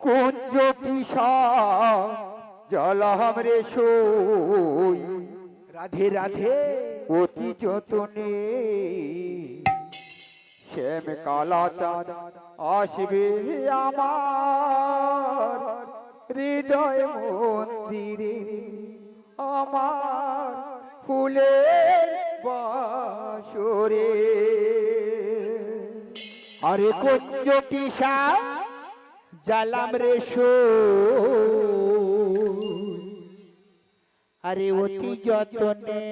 কুঞ্জ পিসা জ্বালা হামরে সই রাধে রাধে অতি যতনে শ্যাম কালা চাঁদ আসবে আমার হৃদয় মন্দিরে আমার ফুলের বাসরে। আরে কুঞ্জ পিসা জ্বালাম রে সই আরে অতি যতনে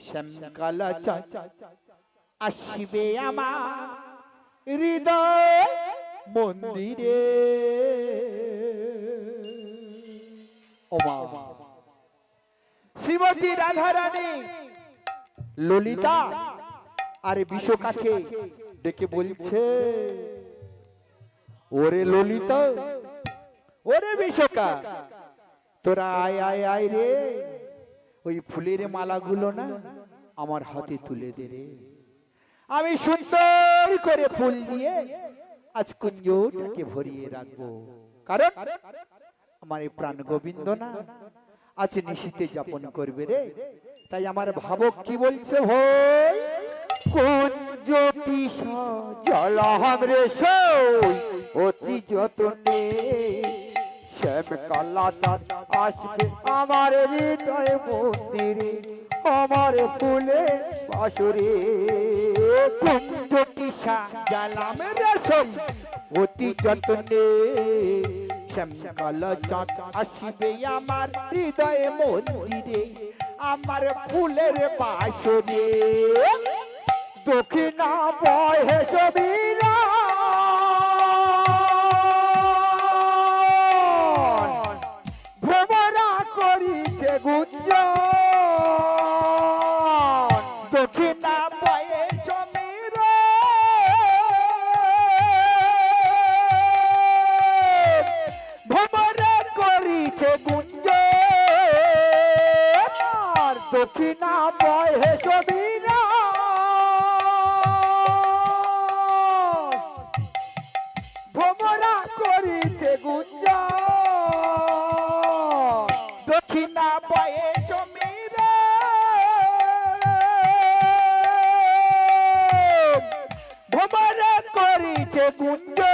শ্যামকালা চাঁদ আসবে আমার হৃদয় মন্দিরে। ওমা শ্রীমতী রাধারানী ললিতা আর বিশ্বকাকে ডেকে বলছে, ওরে ললিতা, ওরে বিশ্বকা, তোরা আয় আয় আয় রে, ওই ফুলের মালাগুলো না আমার হাতে তুলে দে রে। আমি সুন্দর করে ফুল দিয়ে আজ কুঞ্জটাকে ভরিয়ে রাখবো, কারণ আমার এই প্রাণ গোবিন্দ না আজ নিশীতে যাপন করবে রে। তাই আমার ভাবক কি বলছে, ভাই কুঞ্জ পিসা জ্বালা হামরে সই অতি যতনে শ্যাম কালা চাঁদ আসবে আমার হৃদয় মন্দিরে আমার ফুলে বাসরে। কুঞ্জ পিসা জ্বালাম রে সই অতি যতনে শ্যামকালা চাঁদ আসবে আমার হৃদয় মন্দিরে আমার ফুলের বাসরে। দক্ষিণা বহে সবিরা ভ্রমরা করিছে গুঞ্জন দক্ষিণা বয়ে সমীর ভ্রমরা করিছে গুঞ্জন দক্ষিণা বহে সবিরা ভ্রমরা করিছে গুঞ্জন দক্ষিণা বয়ে সমীর ভ্রমরা করিছে গুঞ্জন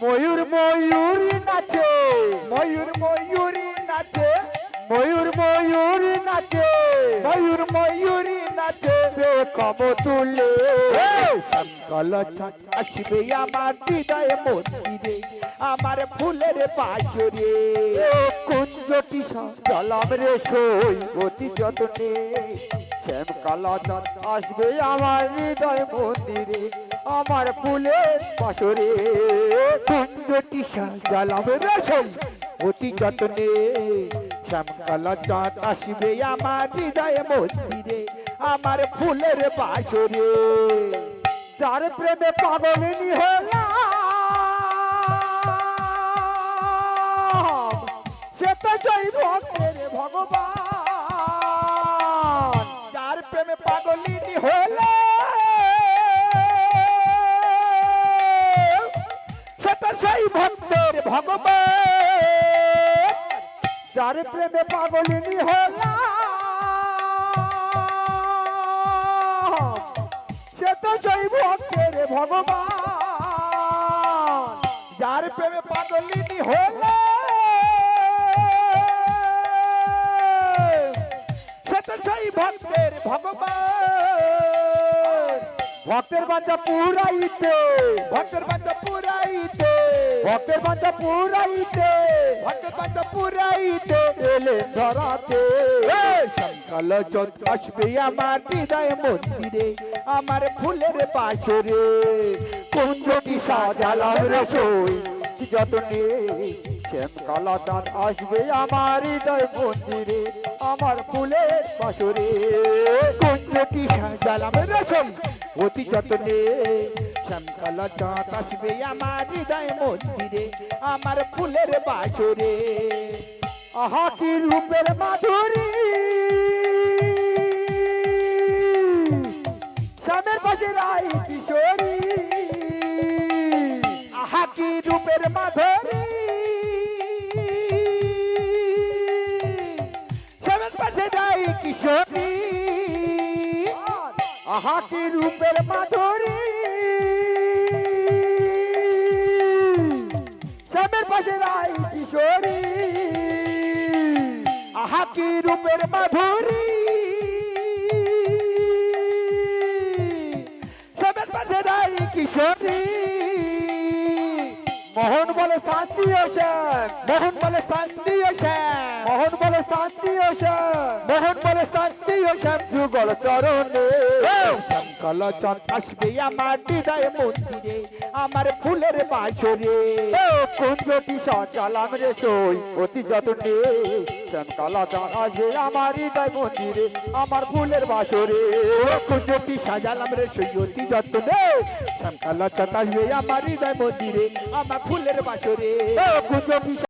ময়ূর ময়ূরী নাচে ময়ূর ময়ূরী নাচে ময়ূর ময়ূরী নাচে ময়ূর ময়ূরী নাচে কম তুলে শ্যামকালা চাঁদ আসবে আমার হৃদয় মন্দিরে আমার ফুলের বাসরে। কুঞ্জ পিসা জ্বালাম রে সই অতি যতনে শ্যাম কালা চাঁদ আসবে আমার হৃদয় মন্দিরে আমার ফুলের বাসরে। কুঞ্জ পিসা জ্বালাম রে সই অতি যতনে শ্যামকালা চাঁদ আসবে আমার হৃদয় মন্দিরে আমার ফুলের বাসরে। যার প্রেমে পাগলিনী হলাম সে তো জয় ভক্তের ভগবান। যার প্রেমে পাগলিনী হলে সেটা সেই ভক্তের ভগবান। যার প্রেমে পাগলিনী হলাম সে তো জয় ভক্তের ভগবান। যার প্রেমে পাগলিনী হলে সেটা সেই ভক্তের ভগবান। ভক্তের বাঞ্ছা পুরাইতে ভক্তের বাঞ্ছা পুরাইতে ভক্তের বাঞ্ছা পুরাইতে ভক্তের বাঞ্ছা পুরাইতে এলে ধরাতে শ্যামকালা চাঁদ আসবে আমার হৃদয় মন্দিরে আমার ফুলের বাসরে। কুঞ্জ পিসা জ্বালাম রে সই যতনে শ্যাম কালা চাঁদ আসবে আমার হৃদয় মন্দিরে আমার ফুলের বাসরে। কুঞ্জ পিসা জ্বালাম রে সই অতি যতনে শ্যামকালা চাঁদ আসবে আমার হৃদয় মন্দিরে আমার ফুলের বাসরে। আহা কি রূপের মাধুরী শ্যামের পাশে রাই কিশোরী আহা কি রূপের মাধুরী শ্যামের পাশে যাই কিশোরী আহা কি রূপের মাধুরী শ্যামের পাশে রাই কিশোরী আহা কি রূপের মাধুরী শ্যামের পাশে যাই কিশোরী মোহন বলে শান্তি ওশান মোহন বলে শান্তি শ্যাম মোহন বলে শান্তি ওশান মোহন বলে শান্তি শ্যাম যুগল চরণে শঙ্কল চাঁদ আসবে আমার হৃদয় মন্দিরে আমার ফুলের বাসরে কুঞ্জ কিশোর চালাম রে সই অতি যতনে শ্যামকালা চাঁদ আসবে আমার হৃদয় মন্দিরে আমার ফুলের বাসরে কুঞ্জটি সাজালাম রে সৈয়তি যত্নে শঙ্কল চাঁদ আসবে আমার হৃদয় মন্দিরে আমার ফুলের বাসরে কুঞ্জ